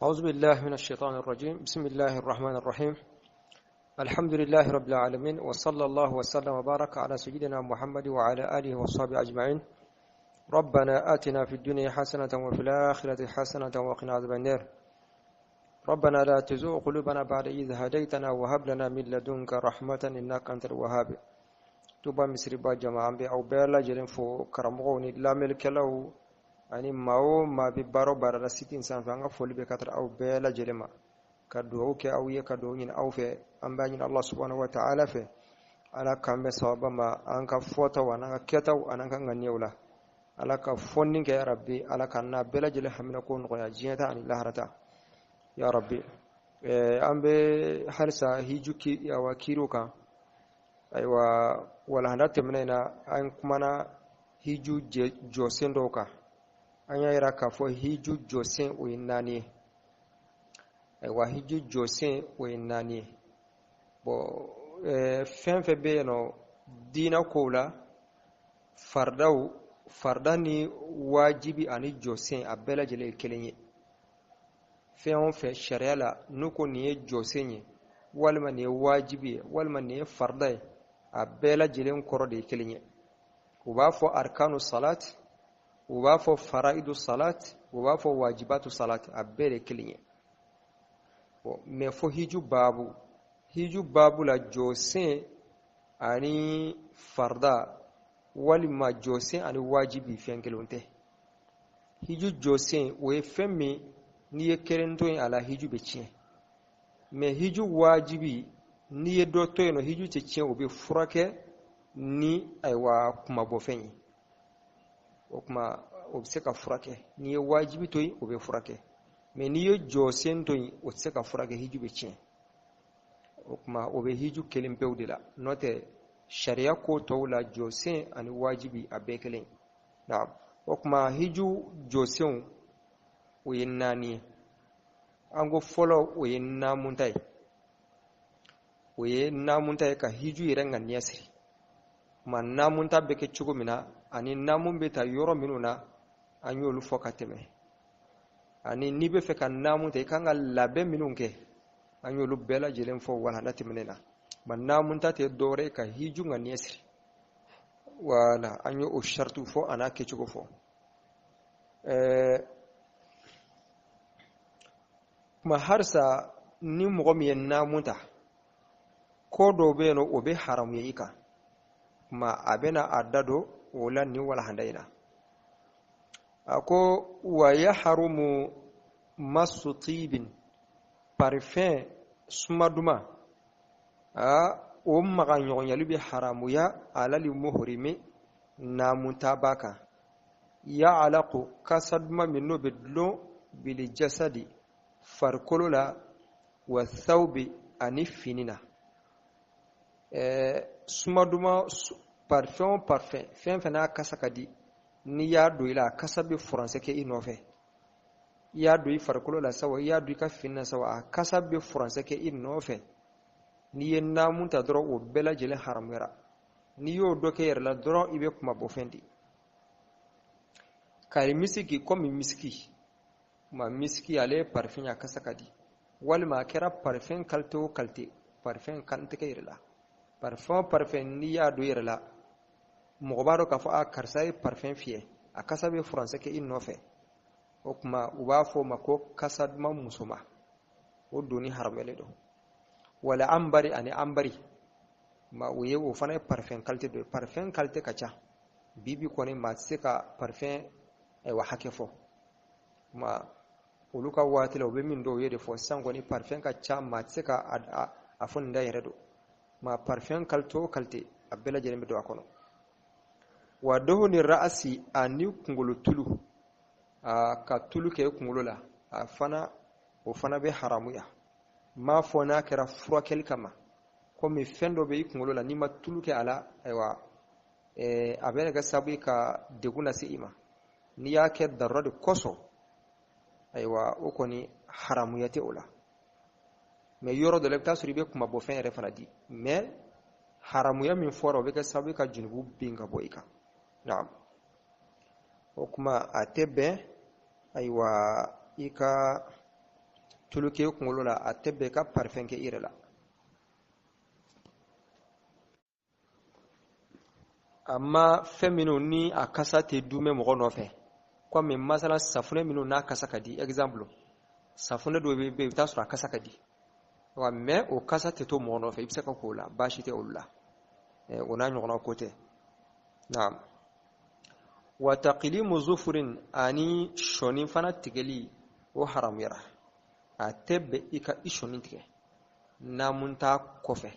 أعوذ بالله من الشيطان الرجيم بسم الله الرحمن الرحيم الحمد لله رب العالمين وصلى الله وسلم وبارك على سيدنا محمد وعلى آله وصحبه أجمعين ربنا آتنا في الدنيا حسنة وفي الآخرة حسنة وقنا عذاب النار ربنا لا تزغ قلوبنا بعد إذ هديتنا وهب لنا من لدنك رحمة إنك أنت الوهاب توبا مصر با جماعة أو بلا جرين فو كرمغوني لا ملك له ani mawo ma bi baro bara sitin san fanga foli be katra aw bela jelema kadu ke aw ye kadu nyin aw fe ambanin Allah subhanahu wa ta'ala fe ala kambe sawaba ma an ka fota wana ka ketaw anan kan ganewla ala ka fonni ke rabbi ala kanna bela jele hamina ko no ya jiyata an laharata ya rabbi ambe harsa hijuki ya wakiru ka aywa wala handate menena an kumana hiju josendo ka anya yira ka fo hiju josen o inani wa hiju josen o inani bo fenfe be no dina kola fardani wajibi ani josen abela jele kelenye fen fe sharia la nuko ni josenye walma ni wajibi walma ni fardai abela jele koro de kelenye uba fo arkanu salat وبافو فرائض الصلاة وبافو واجبات الصلاة أبير كلية ومفو هيجو بابو لا جوسين أني فردا ولما جوسين أني واجبي فين كلونته هيجو جوسين ويفهمي نيه كرنتوين على هيجو بتشين me hiju wajibi ni yedoto eno hiju chechen obi furake ni aiwa kuma bofenyi okuma obseka furake ni wajibi toyi obe furake me ni josen toyi otseka furake hijube chin okuma obe hiju kelimpe udila note sharia ko tawla josen ani wajibi abekelen na okuma hiju josen uyinani ango follow uyinna muntai ka hiju irenga niasri man namunta beke chugumina ani namun beta yoro minuna anyolu fokateme ani nibe fe kan namun te kanga labe minunke anyolu bela jelen fo wala natimenena man namun ta te dore ka hiju nga niesri wala anyo o shartu fo ana ke chugo fo ma harsa ni mo mi namunta ko do be no obe haram yika ma abena adado wala ni wala handaina ako wa yahrumu masu tibin parfum sumaduma o maga nyonyali bi haramu ya alali muhrimi na mutabaka ya alaqu kasadma minno bidlo bil jasadi farkulula wa thawbi anifinina sumaduma parfum fen fena kasakadi ni ya do ila kasabe français ke inofe ya do farkulo la sawa ya do ka finna sawa kasabe français ke inofe ni yenna munta dro o bela jele haramera ni yo do ke yer la dro ibe kuma bo fendi kay misiki comme miski ma miski ale parfum ya kasakadi wal ma kera parfum kalto kalte parfum kante ke yerla parfum ni ya do yerla mogobaro ka fo a karsay parfum fiye a kasabe français ke innofe okuma ubafo mako kasad ma musuma o doni harmele do wala ambari ani ambari ma uye o fana parfum qualité kacha bibi koni ma seka parfum e wa hakefo ma uluka watilo be min do yede fo sangoni parfum kacha ma seka afon da yeredo ma parfum qualité abela jerembe do akono wa dohoni ra'asi ani kungulu tulu ka tulu ke kungulu la fana o fana be haramu ya ma fona kera furakel kama ko mi fendo be kungulu la ni ma tulu ke ala aywa abene ga sabu ka deguna si ima ni ya ke darrode koso aywa o koni haramu yate ola me yoro de lepta suri be kuma bo fen re fana di me haramu ya min foro be ga sabu ka junubu binga boika نعم وكما أتبع أيوة إيكا tulu ke kunkolo la a tɛ bɛn ka parfum kɛ i yɛrɛ la. Amma fɛn minnu ni a kasa tɛ dume mɔgɔ nɔfɛ comme masala safunɛ minnu n'a kasa ka di exemple safunɛ dɔ bɛ yen i bɛ taa sɔrɔ a kasa ka di wa mais o kasa tɛ to mɔgɔ nɔfɛ i bɛ se ka k'o la baasi tɛ olu la o n'a ɲɔgɔnna ko tɛ. naam wa taqlimu zufurin ani sɔni fana tigɛli o haramuyara a tɛ bɛn i ka i sɔni tigɛ naamun t'a kɔfɛ.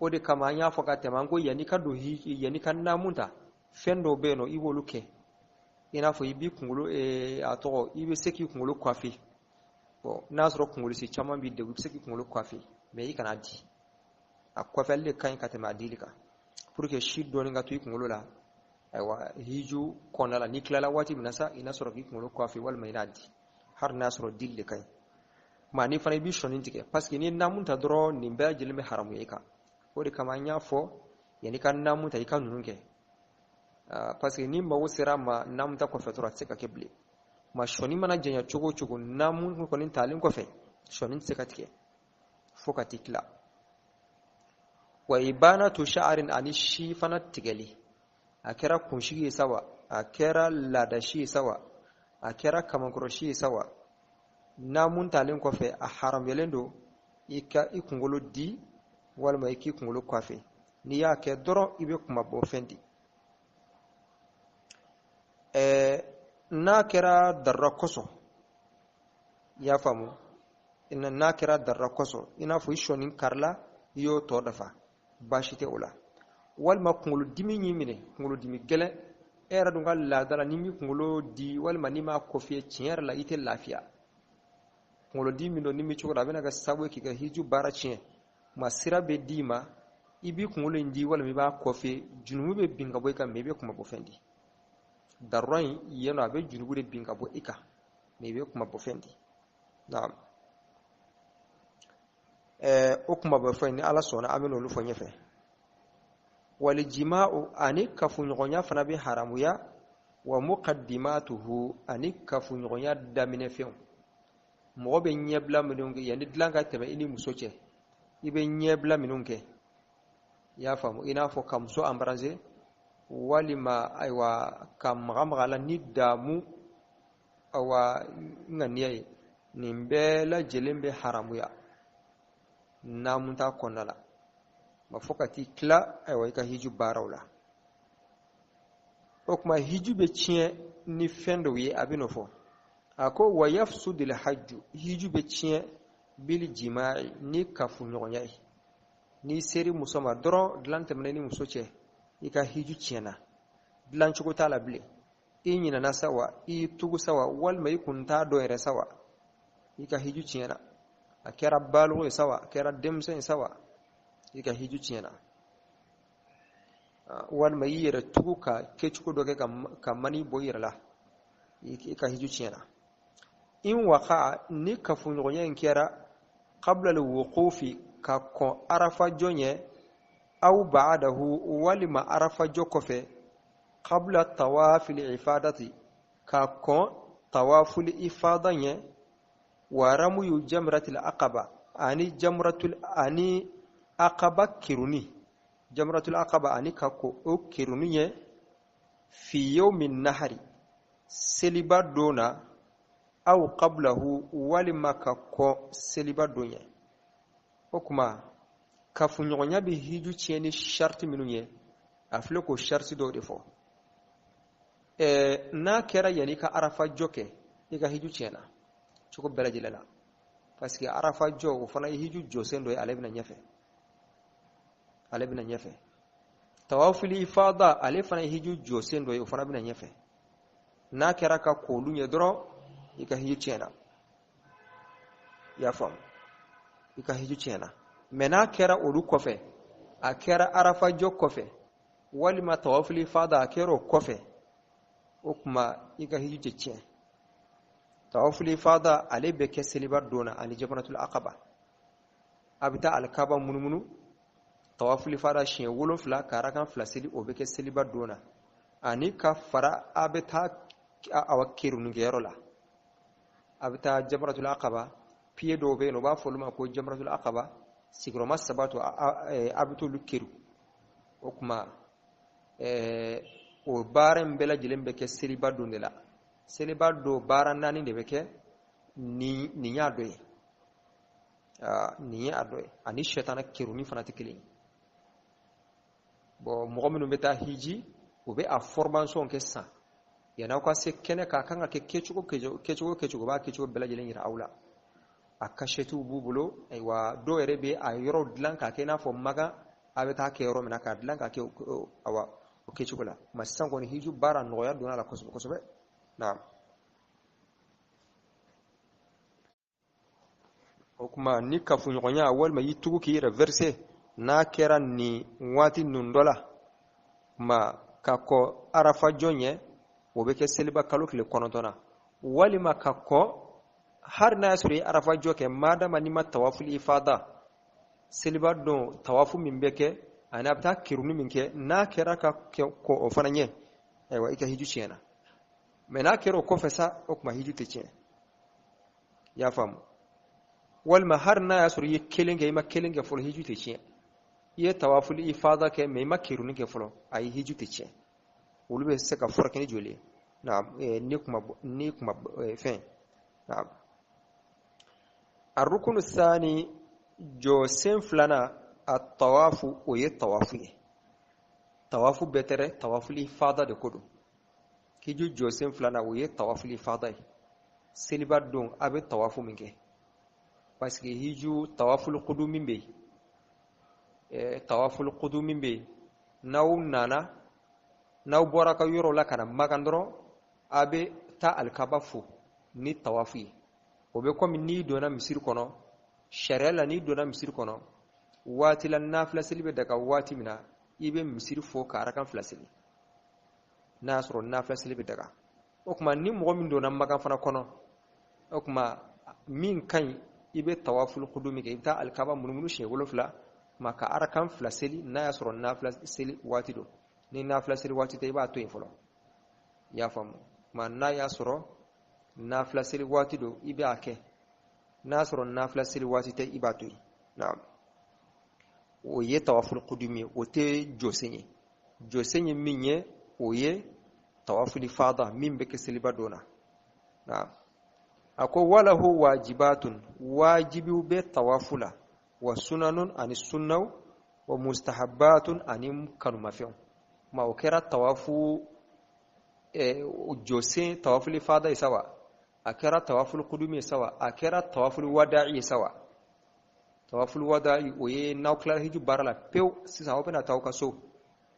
o de kama an y'a fɔ ka tɛmɛ an ko yanni ka don yanni ka naamun ta fɛn dɔw bɛ yen nɔ i b'olu kɛ i n'a fɔ i b'i kunkolo a tɔgɔ i bɛ se k'i kunkolo coiffer bon n'a sɔrɔ kungolisi caman b'i degun i bɛ se k'i kunkolo coiffer mais i kana di a coiffeli de ka ɲi ka tɛmɛ a dili kan pour que si dɔɔni ka to i kunkolo la ayiwa hiju kɔnɔna la n'i tilala waati min na sa i n'a sɔrɔ k'i kunkolo coiffer walima i n'a di hali n'a sɔrɔ dili de ka ɲi maa ni fana i b'i sɔni tigɛ parce que ni naamun ta dɔrɔn nin bɛɛ lajɛlen bɛ haramuya i kan. o de kama an y'a fɔ yanni ka naamun ta i ka ninnu kɛ parce que ni mago sera ma naamun ta kɔfɛ dɔrɔn a tɛ se ka kɛ bilen ma sɔni mana janya cogo o cogo naamun kɔni talen kɔfɛ sɔni tɛ se ka tigɛ fo ka t'i tila. wa ibanatu sha'arin ani si fana tigɛli a kɛra kunsigi ye sawa a kɛra laadasi ye sawa a kɛra kamankɔrɔsi ye sawa naamun talen kɔfɛ a haramuyalen don i kunkolo di walima i k'i kunkolo coiffer n'i y'a kɛ dɔrɔn i bɛ kuma bɔ fɛn di. n'a kɛra darura kɔsɔn i y'a faamu n'a kɛra darura kɔsɔn i n'a fɔ i sɔni karila i y'o tɔ dafa baasi tɛ o la walima kunkolo dimi y'i minɛ kunkolo dimi gɛlɛn e yɛrɛ dun ka laada la ni mi kunkolo di walima ni m'a coiffer tiɲɛ yɛrɛ la i tɛ lafiya kunkolo dimi min don ni mi cogo la a bɛna kɛ sababu ye k'i ka hiju baara tiɲɛ ma sira bɛ d'i ma i b'i kunkolo in di walima i b'a coiffer junumu bɛ bin ka bɔ i kan mais i bɛ kuma bɔ fɛn di darura in yen a bɛ junumu de bin ka bɔ i kan mais i bɛ kuma bɔ fɛn di. naam o kuma bɔ fɛn ni ala sɔnna an bɛ olu fɔ ɲɛfɛ. wali jima'u ani kafuɲɔgɔnya fana bɛ haramuya wa muqaddimatuhu ani kafuɲɔgɔnya daminɛ fɛnw mɔgɔ bɛ ɲɛbila minnu kɛ yanni dilan ka tɛmɛ i ni muso cɛ i bɛ ɲɛbila minnu kɛ i y'a faamu i n'a fɔ ka muso embrasser walima ayiwa ka maga la ni damu awa ŋaniya ye nin bɛɛ lajɛlen bɛ haramuya naamun t'a kɔnɔna la ma fɔ ka t'i tila ayiwa i ka hiju baaraw la. o tuma hiju bɛ tiɲɛ ni fɛn dɔw ye a bɛ n'o fɔ a ko wa yafsudul hajju hiju bɛ tiɲɛ bil jima'i ni kafuɲɔgɔnya ye n'i seri muso ma dɔrɔn dilan tɛmɛna ni muso cɛ i ka hiju tiɲɛna dilan cogo t'a la bilen i ɲinana sawa i tugu sawa walima i kun t'a dɔn yɛrɛ sawa i ka hiju tiɲɛna a kɛra balugu ye sawa a kɛra denmisɛn ye sawa i ka hiju tiɲɛna walima i yɛrɛ tugu ka kɛcogo dɔ kɛ ka mani bɔ i yɛrɛ la i ka hiju tiɲɛna. in waqa ni kafuɲɔgɔnya in kɛra qabla al-wuqufi ka kɔn arafajɔ ɲɛ aw ba'dahu walima arafajɔ kɔfɛ qabla tawafil ifadati ka kɔn tawaful ifada ɲɛ wa ramuyu jamratil aqaba ani aqaba kiruni jamratul aqaba ani ka ko o kiruni ɲɛ fi yawmin nahari seliba dona aw qablahu walima ka kɔn seliba don ɲɛ. o kuma kafuɲɔgɔnya bɛ hiju tiɲɛ ni sharti minnu ye a filɛ k'o sharti dɔw de fɔ n'a kɛra yanni ka arafajɔ kɛ i ka hiju tiɲɛna cogo bɛɛ lajɛlen la parce que arafajɔ o fana ye hiju jɔsen dɔ ye ale bɛna ɲɛfɛ tawaful ifada ale fana ye hiju jɔsen dɔ ye o fana bɛna ɲɛfɛ n'a kɛra ka k'olu ɲɛ dɔrɔn i ka hiju tiɲɛna i y'a faamu i ka hiju tiɲɛna mais n'a kɛra olu kɔfɛ a kɛra arafajɔ kɔfɛ walima tawaful ifada a kɛra o kɔfɛ o kuma i ka hiju tɛ tiɲɛ. tawaful ifada ale bɛ kɛ seliba donna ani jamratul aqaba a bɛ taa alikaba munumunu tawaful ifada siɲɛ 7 ka arakan 2 seli o bɛ kɛ seliba donna ani ka fara a bɛ taa awa kirunigɛyɔrɔ la a bɛ taa jamratul aqaba pied do be no ba foluma ko jamratul aqaba sigroma sabatu abitu lukiru o kuma o baran bela jilen be ke seliba do ndela seliba do baran nani de be ke ni nya do ni ya do ani shetana kiruni fana tikili bo mo minnu be ta hiji o be a formation ke sa yana ko se kene ka kan ke kecugo ba kecugo bela jilen yira aula akashetu bubulo aywa do yere be a yoro dlan ka ke na fo maga abe ta ke yoro mina ka dlan ka ke awa o kecugo la masan ko ni hiju bara no ya dona la kosobe na o kuma ni kafu nyonya wal ma yitugo ki reverse na kera ni wati nundola ma kako arafa jonye o be ke seliba kalo kile konotona walima kako har na suri arafa joke madama ni ma tawaful ifada seliba don tawafu min beke ana ta kiruni min ke na kera ka ko o fananye aywa ika hiju chena me na kero ko fesa o kuma hiju te chena ya famu walma har na suri kelenge ma kelenge fol hiju te chena ye tawaful ifada ke me ma kiruni ke folo ay hiju te chena ulube se ka forkeni jole na ni kuma fen na الركن الثاني جو سين فلانا الطواف وي الطواف طواف بتره طواف الافاضه دكودو كيجو جو سين فلانا وي طواف الافاضه سيلبا دون ابي طواف منكه باسكو هيجو طواف القدوم منبي طواف القدوم منبي ناو نانا ناو بوركا يورو لكنا ماغاندرو ابي تا الكبافو ني طوافي obe komi ni dona misir kono sharela ni dona misir kono wati la nafla silibe daga wati mina ibe misir fo ka arakan flasili nasro nafla silibe daga okuma ni mo min dona magan fana kono okuma min kan ibe tawaful qudumi ke ita alkaba munmunu she wolofla maka arakan flasili na yasro nafla sili wati do ni nafla sili wati te ba to infolo ya famu ma na yasro nafla sili wati do ibe ake nasro nafla sili wati te ibatu na o ye tawaful qudumi o te josenye minye o ye tawaful fada min be ke siliba dona na ako walahu wajibatun wajibu be tawafula wa sunanun ani sunnaw wa mustahabbatun ani kanu mafion ma o kera tawafu josen tawaful fada isawa akera tawaful qudumi sawa akera tawaful wada'i sawa tawaful wada'i oye nawklar hiju barala pew sisa opena tawka so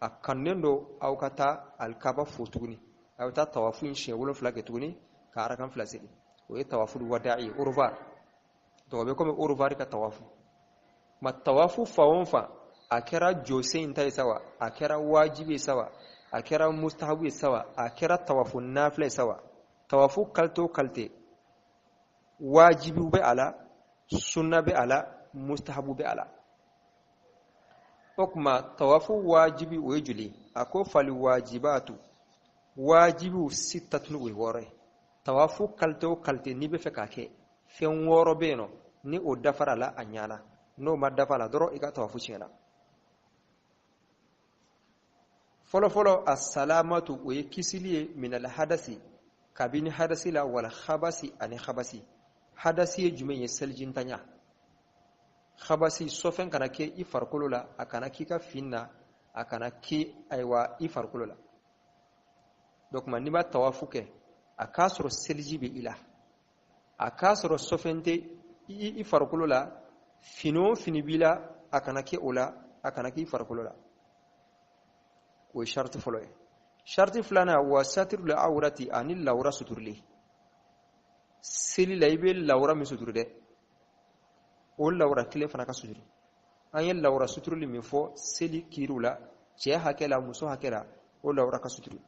akannendo awkata alkaba futuguni awta tawafin shewulo flage tuguni ka arakan flasili oye tawaful wada'i urvar to be comme urvar ka tawafu ma tawafu fawonfa akera josen tay sawa akera wajibi sawa akera mustahabi sawa akera tawafu nafila sawa tawafu kalto kalte wajibi be ala sunna be ala mustahabu be ala okma tawafu wajibi wejuli ako fali wajibatu wajibu sittatun we wore tawafu kalto kalte ni be fekake fen woro beno ni o dafara la anyana no ma dafala doro iga tawafu chena folo as-salamatu wa kisiliye min al-hadasi kabini hadasi la wala khabasi ani khabasi hadasi jume yeseljin tanya khabasi sofen kana ke ifarkulo la akana kika finna akana ki aywa ifarkulo la donc man niba tawafuke akasro selji be ila akasro sofente ifarkulo la fini bila akana ke ola akana ki ifarkulo la o sharti foloye sharti fulana wa satirul awrati anil lawra suturli sili laybe lawra mi suturde o lawra kile fana ka suturi anyel lawra suturli mi fo sili kirula che hakela muso hakela o lawra ka suturi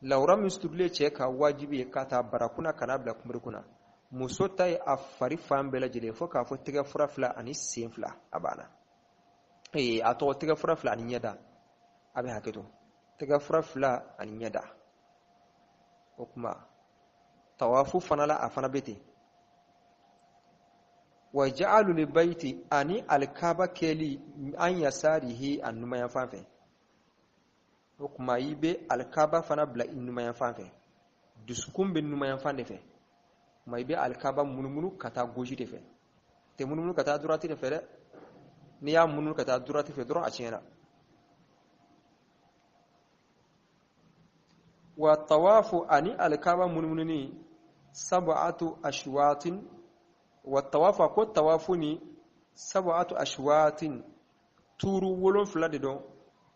lawra mi suturle che ka wajibi ka ta barakuna kana bla kumrikuna muso tay afari fambela jele fo ka fo tiga furafla ani senfla abana ato tiga furafla ani nyada abe haketo tiga furafla ani nyada okuma tawafu fanala afana beti wa ja'alu li bayti ani alkaba keli an yasarihi annuma yan fanfe o kuma yibe alkaba fana bla innuma yan fanfe duskum bin numa yan fanfe fe kuma yibe alkaba munumunu kata goji de fe te munumunu kata durati de fe ni ya munumunu kata durati fe dron a ciena wa tawafu ani alkaba munumuni sab'atu ashwatin wa tawafu ko tawafuni sab'atu ashwatin turu wolon fulade don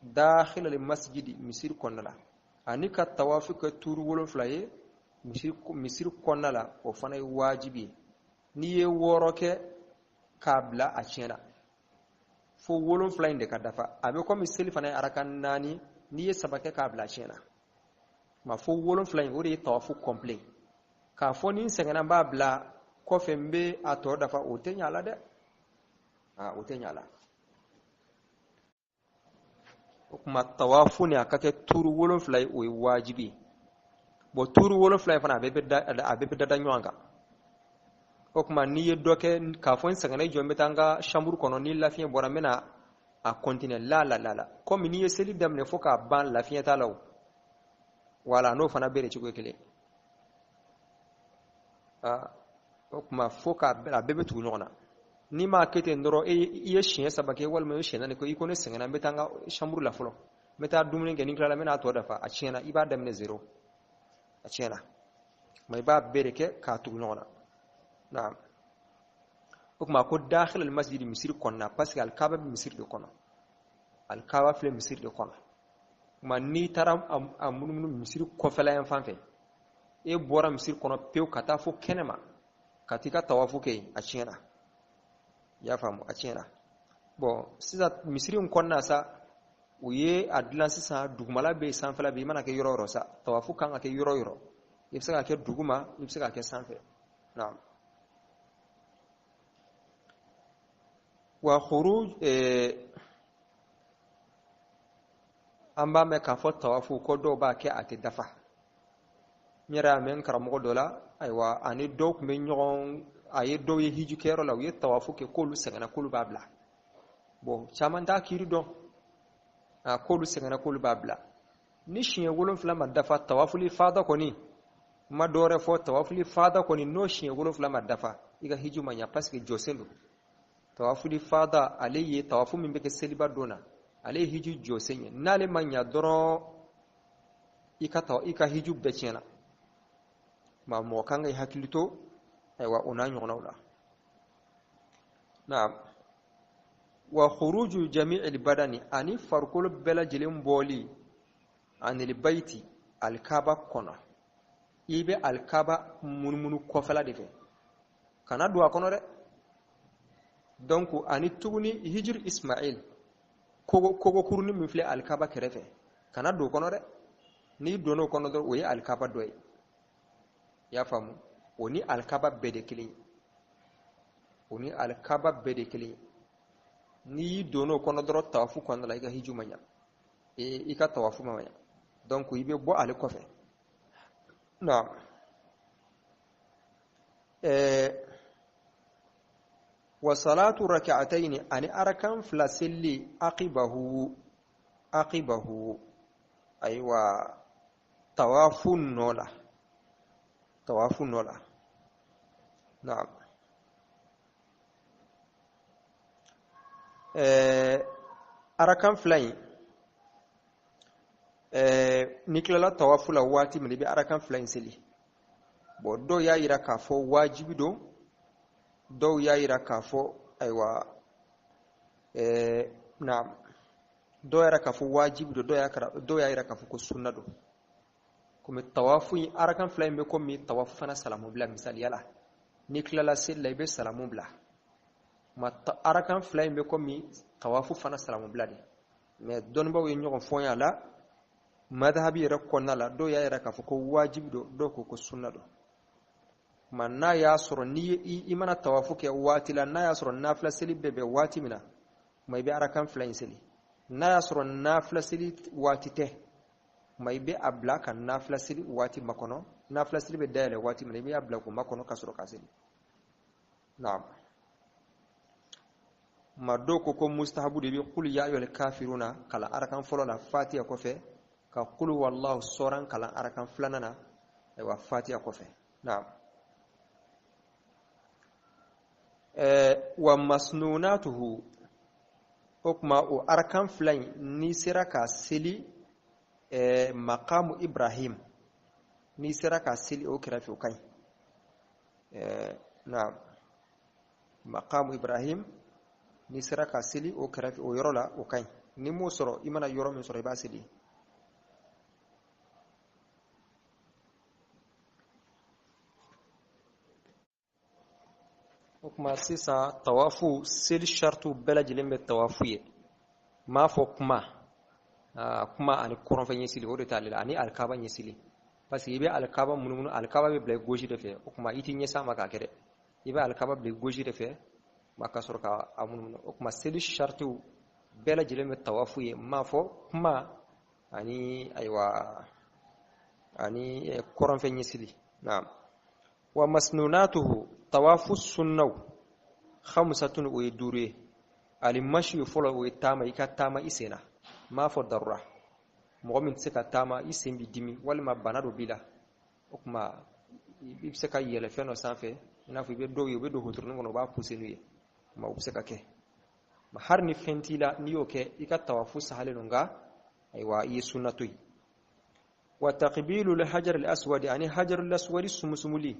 dakhil al masjid misir konnala ani ka tawafu ko turu wolon fulaye misir konnala o fana wajibi ni ye woroke kabla a ciena fo wolon fulaye de ka dafa abe ko misili fana arakan nani ni ye sabake kabla a ciena ma fo wolon fulaye o de tawafu complet ka fo ni sengana ba bla ko fembe a to dafa o te nyala de o te nyala kuma tawafu ne akake turu wolon fulaye o wajibi bo turu wolon fulaye fana abebe da nywanga o kuma ni ye doke ka fo sengana jombe tanga chambre kono ni lafiye bora mena a continuer la comme ni ye seli damne fo ka ban lafiye talaw wala no fana bere ci ko kele o kuma fo ka bebe tu nyona ni ma kete ndoro ye chien sabake wal me chien ne ko iko ne sengana metanga chambre la folo meta dumne ngeni kala mena to dafa a chiena iba dem ne zero a chiena mai ba bereke ka tu nyona naam o kuma ko dakhil al masjid misir konna parce que al kaaba misir de konna al kaaba fle misir de konna ma ni taram amununu misir ko fela en fanfe e bora misir kono pew kata fo kenema katika tawafu ke a ciena ya famu a ciena bon sisa misiri konna sa uye adlan sisa dugumala be sanfala be mana ke yoro sa tawafu kan ake yoro ibsa ke duguma ibsa ke sanfe naam wa khuruj amba me ka fo tawafu ko do ba ke ate dafa mira men karamo dola aywa ani dok me nyon aye do ye hiju kero la ye tawafu ke kolu sengana kolu babla bo chaman da kiri do a kolu sengana kolu babla ni shiye wolon fla ma dafa tawafu li fada koni ma dore fo tawafu li fada koni no shiye wolon fla ma dafa iga hiju manya parce que josendo tawafu li fada alayye tawafu min be ke seliba dona alayhi hiju josenye nale manya doro ika hiju becena ma mo kanga hakilito aywa una nyona wala naam wa khuruju jami'il badani ani farqul bela jilim boli anil baiti alkaba kona ibe alkaba munmunu kofala defe kana duwa kono de donc ani tuguni hijr ismail kogo kurni mi fle alkaba kerefe kana do kono de ni dono kono do o ye alkaba doy ya famu oni alkaba bede kili ni dono kono dro tawafu kono la iga hiju manya ika tawafu manya donc ibe bo ale kofe na wa salatu rak'atayn ani arakan flasilli aqibahu aywa tawafun nola naam arakan flay niklala tawafula wati mlibi arakan flay seli bo do ya ira ka fo wajibi do ya ira ka fo aywa naam do ya ira ka fo wajibi do ya ira ka fo ko sunna do comme tawafu arakan flay be ko mi tawafu fana salamu bila misali yala niklala sel be salamu bila ma arakan flay be ko mi tawafu fana salamu bila de mais don ba wi ñogon fonya la madhabi rakonna la do ya ira ka fo ko wajibi do ko sunna do man na ya soro ni imana tawafu ke wati la na ya soro nafila seli bebe wati mina mai be arakan flay seli na ya soro nafila seli wati te mai be abla kan nafila seli wati makono nafila seli be dale wati mina be abla ko makono kasoro kaseli naam ma do ko mustahabu de bi qul ya ayyuhal kafiruna kala arakan folo la fatiha ko fe ka qul wallahu soran kala arakan flanana wa fatiha ko fe na'am wa masnunatuhu okma o arkan flan ni sira ka sili maqamu ibrahim ni sira ka sili o kira fi o kai na'am maqamu ibrahim ni sira ka sili o kira fi o yorola o kai ni mo soro imana yoro min soro ba sili okma sisa tawafu sili shartu bela jilembe tawafuye ma fo kuma ani koron fa nyesili o de talila ani alkaba nyesili parce que ibe alkaba mununu alkaba be blay goji de fe kuma iti nyesa maka kede ibe alkaba blay goji de fe maka sorka amununu kuma seli shartu bela jileme tawafuye ma fo kuma ani aywa ani koron fa nyesili naam wa masnunatuhu tawafu sunnaw khamsatun wa yadure alimashi folo wa tama ikatama isena ma fo darura mɔgɔ min tɛ se ka taama i sen bi dimi walima bana dɔ b'i la o kuma i bɛ se ka yɛlɛ fɛn dɔ sanfɛ i n'a fɔ i bɛ dɔw ye u bɛ don hotoroni kɔnɔ u b'a poussé n'u ye kuma u bɛ se ka kɛ hari ni fɛn t'i la n'i y'o kɛ i ka tawafu sahalen don nka ayiwa i ye sunna to yen wa taqbilu al-hajar al-aswad ani hajar al-aswad sumusumuli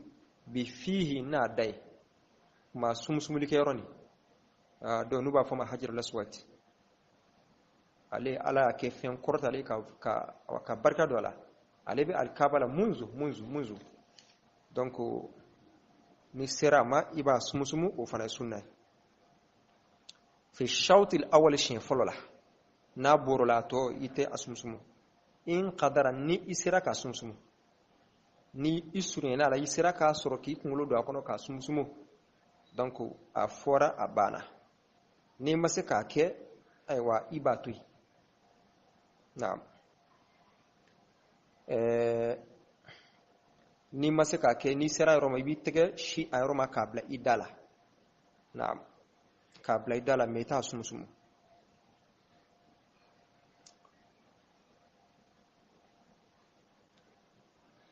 bi fihi n'a da ye kuma sumusumuli kɛ yɔrɔ nin donc n'u b'a fɔ ma hajar al-aswad ale ala ke fen korta ale ka barka do ala ale be alkabala munzu donc ni sera ma iba sumusumu o fana sunna fi shawt al awwal shin folola na borola to ite asumusumu in qadara ni isira ka sumusumu ni isurena ala isira ka soro ki kungulo do akono ka sumusumu donc a fora abana ni maseka ke aywa ibatui naam ni ma se ka kɛ ni sera yɔrɔ ma i b'i tɛgɛ si a yɔrɔ ma k'a bila i da la naam k'a bila i da la mais i t'a sumusumu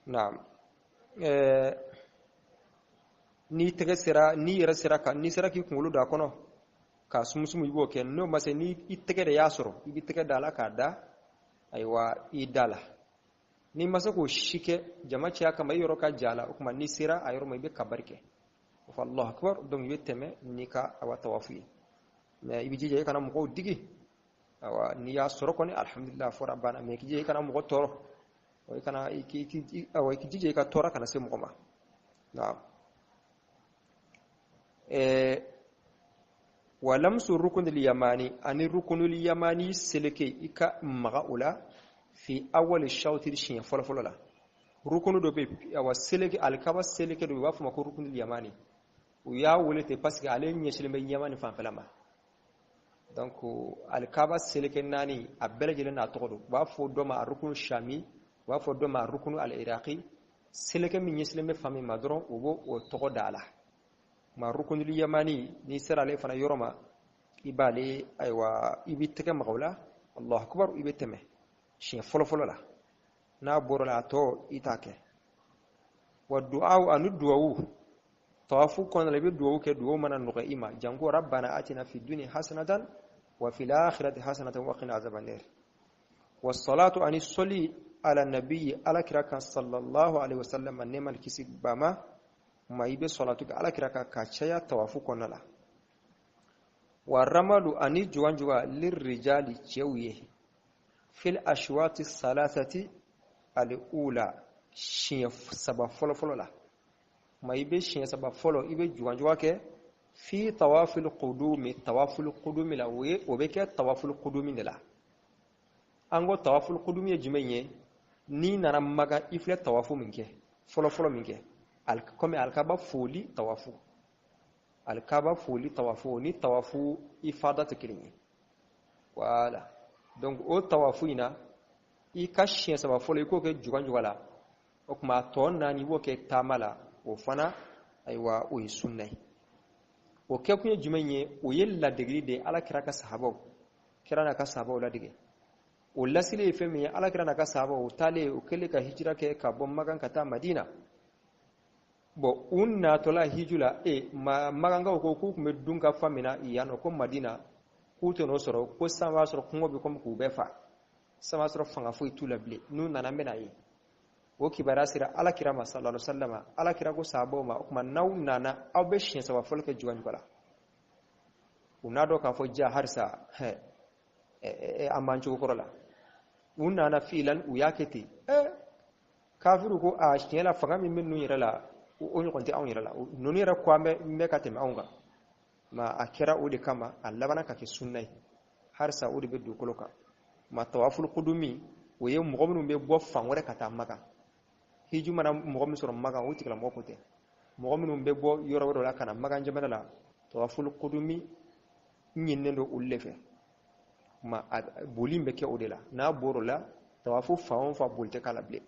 naam ni tɛgɛ sera ni yɛrɛ sera ka ni sera k'i kunkolo don a kɔnɔ k'a sumusumu i b'o kɛ n'o ma se ni i tɛgɛ de y'a sɔrɔ i b'i tɛgɛ da la k'a da aywa i da la ni ma se k'o si kɛ jama cɛya kama i yɔrɔ ka ja la o kuma ni sera a yɔrɔ ma i bɛ kabari kɛ o fɔ Allahu akbar donc i bɛ tɛmɛ n'i ka awa tawafu ye mais i bɛ jija i kana mɔgɔw digi awa n'i y'a sɔrɔ kɔni alhamdulillah fɔra banna mais i k'i jija i kana mɔgɔ tɔɔrɔ i kana i k'i jija i ka tɔɔrɔ kana se mɔgɔ ma naam wa lamsu rukunul yamani ani rukunul yamani seleke ika magaula fi awwal shawtir shin folo la rukunu do be wa seleke alkaba seleke do wa fuma ko rukunul yamani u ya wolete parce que ale nyesile be yamani fan felama donc alkaba seleke nani abele jele na togodo wa fo do ma rukunu shami wa fo do ma rukunu al iraqi seleke min nyesile be fami madron o togodala ma rukunul yamani ni sera le fana yoroma ibali aywa ibi teke magawla Allahu akbar ibi teme shin folo la na borola to itake wa du'a anu du'a tawafu kon le bi du'a ke du'a mana nuga ima jango rabbana atina fid dunya hasanatan wa fil akhirati hasanatan wa qina azaban nar was salatu ani soli ala nabiy ala kiraka sallallahu alaihi wasallam nemal kisib bama ma ibe salatu ga ala kiraka ka chaya tawafu konala wa ramalu ani juwanjuwa lirrijali chewiye fil ashwati salasati al-ula shin saba folo la ma ibe shin saba folo ibe juwanjuwa ke fi tawafil qudumi la we obeke tawaful qudumi la ango tawaful qudumi jumenye ni nana maga ifle tawafu minke folo minke comme alkaba foli tawafu ni tawafu ifada tekilini wala donc o tawafu ina i kashien saba folo ko ke juganjugala o kuma ton nani wo ke tamala o fana aywa o sunnai o ke kun ye jumɛn ye o ye ladegeli de alakira ka sahabaw kira na ka sahabaw ladege o lasili ye fɛn min ye alakira na ka sahabaw taale o kɛlen ka hijira kɛ ka bɔ Magan ka taa Madina bon u natɔla hiju la magankaw ko k'u tun bɛ dun ka fa min na yan nɔ ko Madina k'u tɛ n'o sɔrɔ ko san b'a sɔrɔ kɔngɔ bɛ komi k'u bɛɛ fa san b'a sɔrɔ fanga foyi t'u la bilen n'u nana n bɛna ye o kibaruya sera alakira ma sallallahu alaihi wasallam alakira ko sahabaw ma o tuma n'aw nana aw bɛ siɲɛ saba fɔlɔ kɛ juga la u n'a dɔn k'a fɔ ja harisa an b'an cogo kɔrɔ la u nana filan u y'a kɛ ten kafiru ko a tiɲɛ la fanga min bɛ ninnu yɛrɛ la o ɲɔgɔn tɛ anw yɛrɛ la ninnu yɛrɛ ko an bɛ ka tɛmɛ anw kan ma a kɛra o de kama a labanna ka kɛ sunna ye harisa o de bɛ dugukolo kan ma tawaful qudumi o ye mɔgɔ minnu bɛ bɔ fan wɛrɛ ka taa Magan hiju mana mɔgɔ min sɔrɔ Magan o tigila mɔgɔ ko tɛ mɔgɔ minnu bɛ bɔ yɔrɔ wɛrɛ la ka na Magan jamana la tawaful qudumi ɲininen don olu de fɛ ma boli bɛ kɛ o de la n'a bɔr'o la tawafu fan o fan boli tɛ k'a la bilen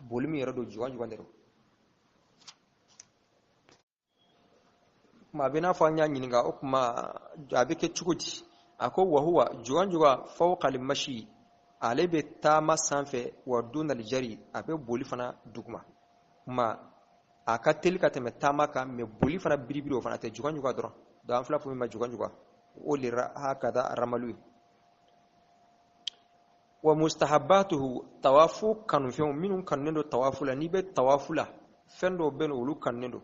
boli min yɛrɛ don juga de don ma bɛ n'a fɔ an y'a ɲininka o kuma a bɛ kɛ cogo di a ko wahuwa juga fawqa al-mashi ale bɛ taama sanfɛ wa duna al-jari a bɛ boli fana duguma ma a ka teli ka tɛmɛ taama kan mais boli fana biribiri o fana tɛ juga dɔrɔn donc an fila fɔ min ma juga o le hakada ramalu wa mustahabbatuhu tawafu kanufɛnw minnu kanunen don tawafu la n'i bɛ tawafu la fɛn dɔw bɛ yen olu kanunen don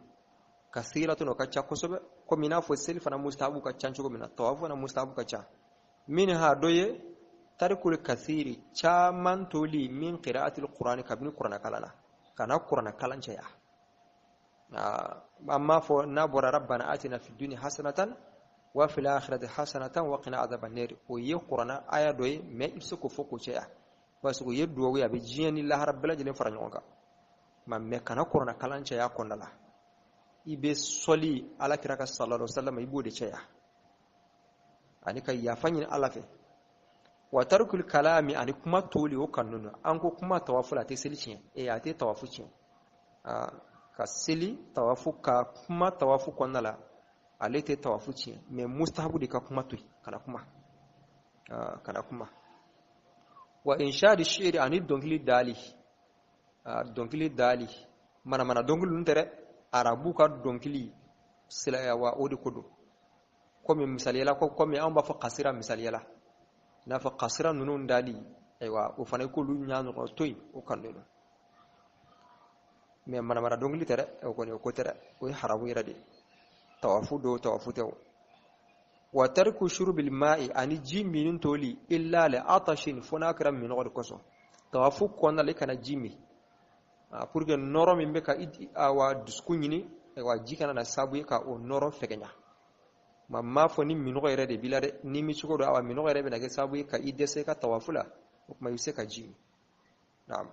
kasiratun o ka ca kosɛbɛ komi i n'a fɔ seli fana mustahabu ka ca cogo min na tawafu fana mustahabu ka ca minha dɔ ye tarikul kasiri caman toli min qira'atil qur'ani kabini kuranɛ kalan na kana kuranɛ kalan caya amma fɔ n'a bɔra rabbana atina fid dunya hasanatan wa fil akhirati hasanatan wa qina adhaban nar o ye kuranɛ aya dɔ ye mais i bɛ se k'o fɔ k'o caya parce que o ye duwawu ye a bɛ diɲɛ ni lahara bɛɛ lajɛlen fara ɲɔgɔn kan mais kana kuranɛ kalan caya kɔnɔna la i bɛ sɔli alakira ka sallallahu alaihi wasallam i b'o de caya ani ka yafa ɲini ala fɛ wa tarkul kalami ani kuma toli o kanunu an ko kuma tawafu la tɛ seli tiɲɛ a tɛ tawafu tiɲɛ ka seli tawafu ka kuma tawafu kɔnɔna la ale tɛ tawafu tiɲɛ mais mustahabu de ka kuma to kana kuma wa inshadi shi'ri ani dɔnkili dali mana dɔnkili nun tɛ dɛ arabu ka dɔnkili sila wa o de ko don komi misaliyala komi an b'a fɔ kasira misaliyala n'a fɔ kasira ninnu dali ayiwa o fana k'olu ɲɔgɔn to yen o kan don mais mana dɔnkili tɛ dɛ o kɔni o ko tɛ dɛ o ye haramu yɛrɛ de tawafu do tawafu tɛ o wa tarku shurubil ma'i ani ji minin toli illa li atashin fo n'a kɛra minɔgɔ de kosɔn tawafu kɔnɔna la i kana ji min pour que nɔrɔ min bɛ ka awa dusukun ɲini ayiwa ji kana na sababu ye ka o nɔrɔ fɛgɛnya m'a fɔ ni minɔgɔ yɛrɛ de b'i la dɛ ni mi cogo don awa minɔgɔ yɛrɛ bɛ na kɛ sababu ye ka i dɛsɛ ka tawafu la o tuma i bɛ se ka ji min naam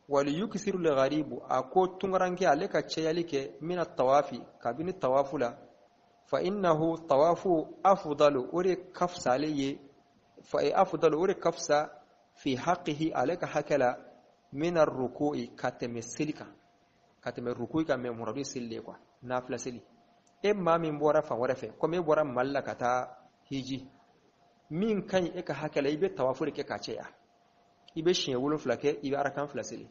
wali yukisiru le gharibu a ko tungaranke ale ka cayali kɛ mina tawafi kabini tawafu la fa innahu tawafu afdalu o de ka fisa ale ye afdalu o de ka fisa fi haqqihi ale ka hakɛ la min ar-ruku'i ka tɛmɛ seli kan ka tɛmɛ ruku'i kan mais muradu ye seli de ye quoi nafila seli maa min bɔra fan wɛrɛ fɛ comme e bɔra Mali la ka taa hiji min ka ɲi e ka hakɛ la i bɛ tawafu de kɛ ka caya i bɛ siɲɛ 7 kɛ i bɛ arakan 2 seli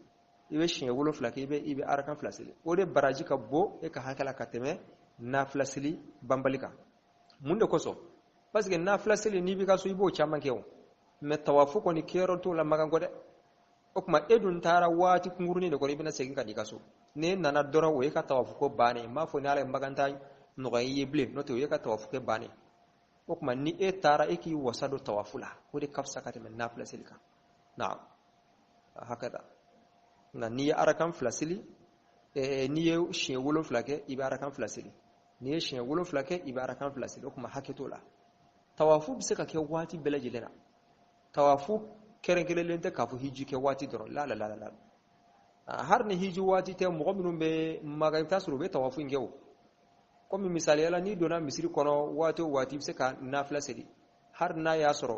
i bɛ siɲɛ 7 kɛ i bɛ arakan 2 seli o de baraji ka bɔ e ka hakɛ la ka tɛmɛ nafila seli banbali kan mun de kosɔn parce que nafila seli n'i b'i ka so i b'o caman kɛ o mais tawafu kɔni kɛyɔrɔ t'o la Magan kɔ dɛ o tuma e dun taara waati kunkurunin de kɔnɔ i bɛna segin ka n'i ka so ne nana dɔrɔn o ye ka tawafu ko bannen n b'a fɔ ni ala ye Magan ta nɔgɔya i ye bilen n'o tɛ o ye ka tawafu kɛ bannen o tuma ni e taara e k'i wasa don tawafu la o de ka fisa ka tɛmɛ nafila seli kan naam hakada nka n'i ye arakan 2 seli n'i ye siɲɛ 7 kɛ i bɛ arakan 2 seli n'i ye siɲɛ 7 kɛ i bɛ arakan 2 seli o tuma hakɛ t'o la tawafu bɛ se ka kɛ waati bɛɛ lajɛlen na tawafu kɛrɛnkɛrɛnlen tɛ k'a fɔ hiji kɛ waati dɔrɔn la har ni hiji waati tɛ mɔgɔ minnu bɛ Magan i bɛ taa sɔrɔ u bɛ tawafu in kɛ o komi misaliyala n'i donna misiri kɔnɔ waati o waati i bɛ se ka nafila seli har n'a y'a sɔrɔ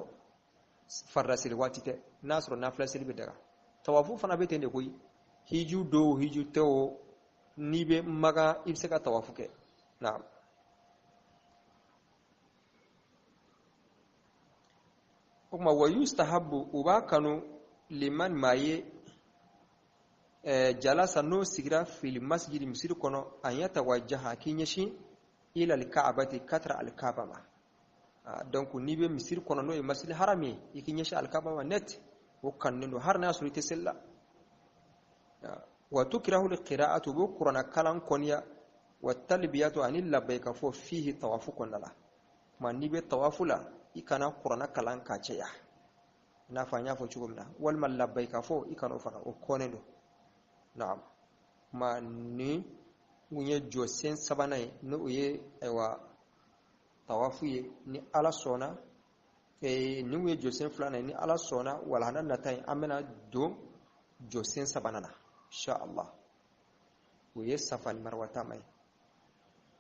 farda seli waati tɛ n'a sɔrɔ nafila seli bɛ daga tawafu fana bɛ ten de koyi hiju do hiju tɛ o n'i bɛ Magan i bɛ se ka tawafu kɛ naam kuma wayustahabbu ubakanu liman maye jalasa no sigira fil masjid misir kono an yatawajjaha kinyashi ila al-ka'bati katra al-kaaba ma donc ni be misir kono no e masjid harami ikinyashi al-kaaba ma net وكنن هرنا سورة سلا وتكره القراءة بقرآن كلام كونيا والتلبية عن اللبيك فو فيه توافق لا ما نبي توافق لا إكنا قرآن كلام كاتيا نافع فو شغلنا والما اللبيك فو إكنا فنا وكونلو نعم ما ني وني جوسين سباناي نويه أيوا توافق ني على سونا niwe josen fulana ni ala sona wala hanan natai amena do josen sabanana insha Allah we safal marwata mai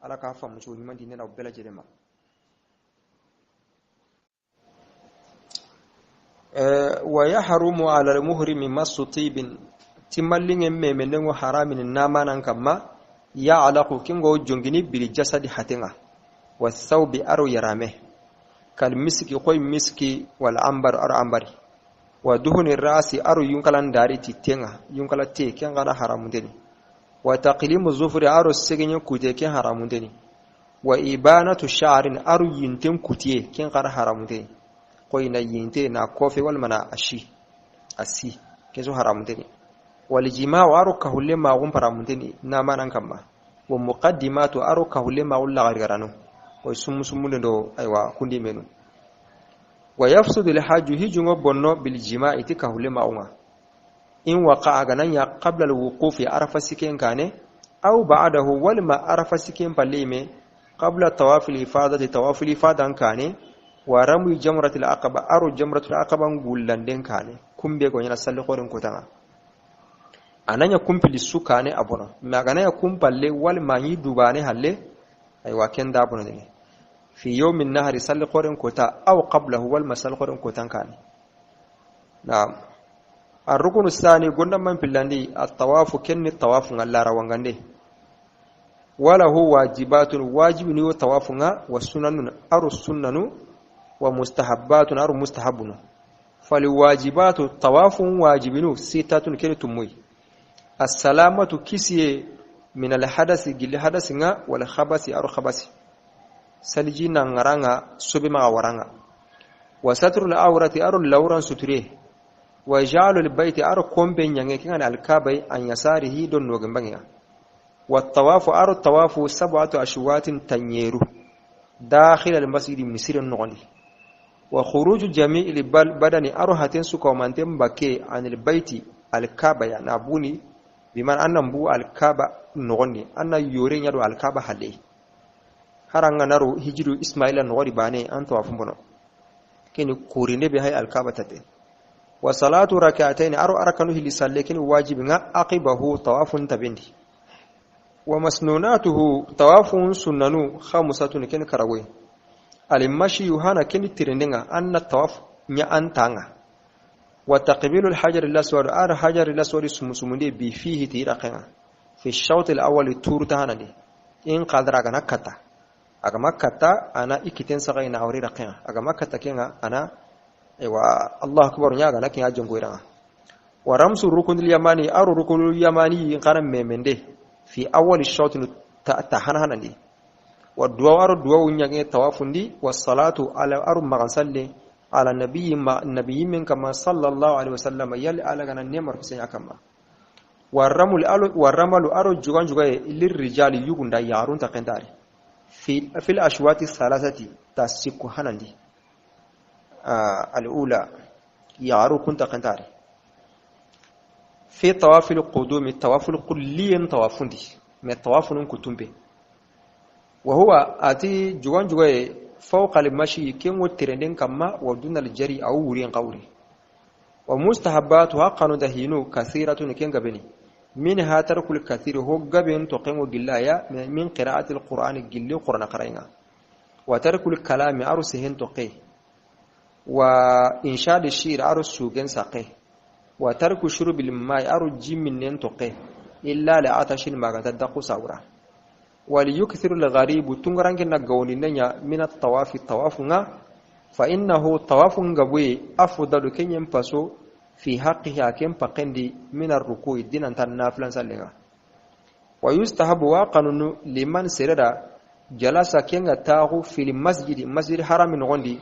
ala ka fa mucho ni mandi ne na bela jedema wa yahrumu ala al-muhrim masu tibin timallin memenen haramin namanan kamma ya alaqu kingo jongini bil jasadi hatinga wa thawbi aru yarame كالمسك قوي مسكي والعنبر أر عنبري ودهن الرأس أر ينقلن داري تيتينها ينقل تي كان غنا حرام دني وتقليم الظفر أر السجن كوتي كان حرام دني وإبانة الشعر أر ينتم كوتي كان غنا حرام دني قوي نينتي نا كوفي والمنا أسي كيسو حرام دني والجماع أر كهول ما غم حرام دني ناما نكما ومقدمات أر كهول ما ولا غيرانو ويسمون دو أيوا كندي منو ويفسد الحج هجوم بنو بالجماع تكهل معه إن وقع غنيا قبل الوقوف عرف سكين كان أو بعده ولما عرف سكين بالليم قبل طواف الإفاضة طواف الإفاضة كان ورمي جمرة العقبة أرو جمرة العقبة غولندن كان كم بيغو ينسل قرن كتانا أنا يكون بالسكان أبونا ما غنا يكون باللي ولما يدوباني هاللي أيوا كن دابونا دي في يوم النهر سل قرن كوتا أو قبله والمسل قرن كوتان كان نعم الركن الثاني قلنا من بلندي الطواف كن الطواف الله روانغندي ولا هو واجبات واجب نيو طوافنا والسنن أر السنن ومستحبات أر مستحبون فالواجبات طواف واجبين ستة كن تموي السلامة كسي من الحدث جل حدثنا والخبث أر خبث سلجينا نغرانا سبما ورانا وستر الأورة أر اللوران ستريه وجعل البيت أر كومبين ينكين الكعبة أن يساره دون وجنبها والطواف أر الطواف 7 أشواط تنيرو داخل المسجد مسير النغلي وخروج جميع البدن أر هاتين سكومانتين بكي عن البيت الكعبة يعني أبوني بمن أن نبو الكعبة نغني أن يورين يدو الكعبة حليه haranga naro hijiru ismaila nori bane anto afumbono kini kurine be hay alkaba tate wa salatu rak'atayn aru arkanu hili sallekin wajibinga aqibahu tawafun tabindi wa masnunatuhu tawafun sunnanu khamsatun kin karawe alimashi yuhana kin tirindinga anna tawaf nya antanga wa taqbilu alhajar al-aswad ar hajar al-aswad sumusumundi bi fihi tiraqana fi ash-shawt al-awwal turtahanadi in qadra kana kata agama kata ana ikiten sagai na awri raqina agama kata kenga ana ewa Allah akbar nya ga nakin ajin goira wa ramsu rukunul yamani aru rukunul yamani qaram memende fi awwal ash-shawt tahanhanandi wa duwa aru duwa nya ga tawafundi was salatu ala aru magansalle ala nabiyyin min kama sallallahu alaihi wasallam yal ala ganan nemar kusen akama waramalu aru jugan jugaye lirrijali yugunda yarun taqendari في الأشواط الثلاثة تاسيكو هنندي الأولى يعرو كنت قنتاري في طواف القدوم الطواف الكلي طوافندي من الطواف كنتم به وهو آتي جوان جوان فوق المشي كم وترندين كما ودون الجري أو ورين قوري ومستحباتها قانون دهينو كثيرة كن قبني منها ترك الكثير هو قبن تقيم قلايا من قراءة القرآن قلي قرآن قرأينا وترك الكلام أرسهن تقيه وإنشاد الشير أرس سوقين ساقيه وترك شرب الماء أرس من تقيه إلا لعطش ما تدق سورة وليكثر الغريب تنغران كنا قولنا من الطواف فإنه طواف غبوي أفضل كن ينفسو في حقها كم فقندي من الركوع دين أنت النافلة سلها ويستحب واقن لمن سرد جلس كن تاغو في المسجد مسجد حرام غندي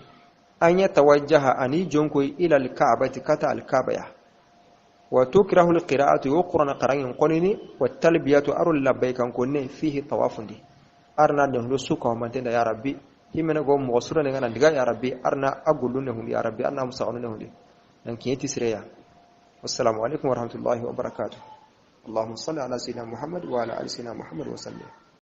أن يتوجه أني جنكوي إلى الكعبة كتا الكعبة وتكره القراءة وقرن قرين قنيني والتلبية أرو لبيك كوني فيه طواف دي أرنا نهلو سوكا ومنتين يا ربي himena go mo sura ne ngana diga ya rabbi arna agulun ne hundi ya rabbi arna musa'un ne hundi dan kiyati sireya wassalamu alaikum warahmatullahi wabarakatuh allahumma salli ala sayyidina muhammad wa ala ali sayyidina muhammad wa sallim